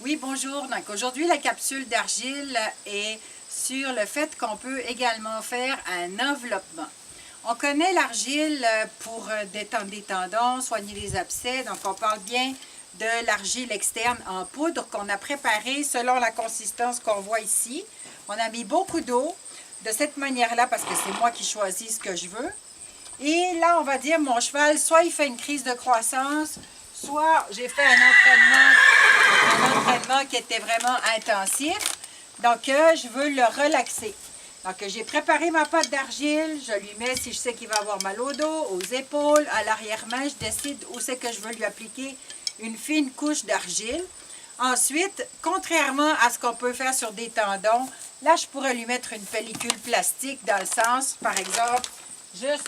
Oui, bonjour. Donc aujourd'hui, la capsule d'argile est sur le fait qu'on peut également faire un enveloppement. On connaît l'argile pour détendre des tendons, soigner les abcès. Donc on parle bien de l'argile externe en poudre qu'on a préparée selon la consistance qu'on voit ici. On a mis beaucoup d'eau de cette manière-là parce que c'est moi qui choisis ce que je veux. Et là, on va dire, mon cheval, soit il fait une crise de croissance, soit j'ai fait un entraînement qui était vraiment intensif. Donc, je veux le relaxer. Donc, j'ai préparé ma pâte d'argile. Je lui mets, si je sais qu'il va avoir mal au dos, aux épaules, à l'arrière-main, je décide où c'est que je veux lui appliquer une fine couche d'argile. Ensuite, contrairement à ce qu'on peut faire sur des tendons, là, je pourrais lui mettre une pellicule plastique dans le sens, par exemple, juste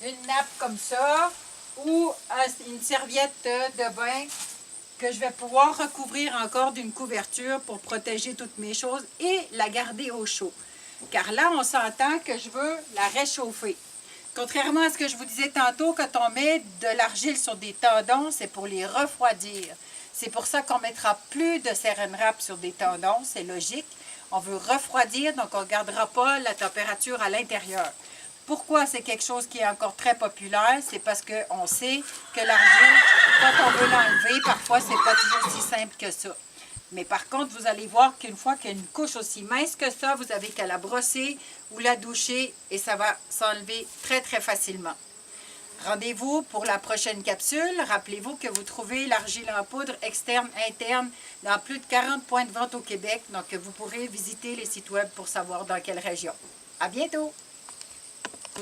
une nappe comme ça ou une serviette de bain que je vais pouvoir recouvrir encore d'une couverture pour protéger toutes mes choses et la garder au chaud. Car là, on s'entend que je veux la réchauffer. Contrairement à ce que je vous disais tantôt, quand on met de l'argile sur des tendons, c'est pour les refroidir. C'est pour ça qu'on ne mettra plus de saran wrap sur des tendons, c'est logique. On veut refroidir, donc on ne gardera pas la température à l'intérieur. Pourquoi c'est quelque chose qui est encore très populaire? C'est parce qu'on sait que l'argile, quand on veut l'enlever, parfois, c'est pas toujours si simple que ça. Mais par contre, vous allez voir qu'une fois qu'il y a une couche aussi mince que ça, vous avez qu'à la brosser ou la doucher et ça va s'enlever très, très facilement. Rendez-vous pour la prochaine capsule. Rappelez-vous que vous trouvez l'argile en poudre externe, interne dans plus de 40 points de vente au Québec. Donc, vous pourrez visiter les sites web pour savoir dans quelle région. À bientôt!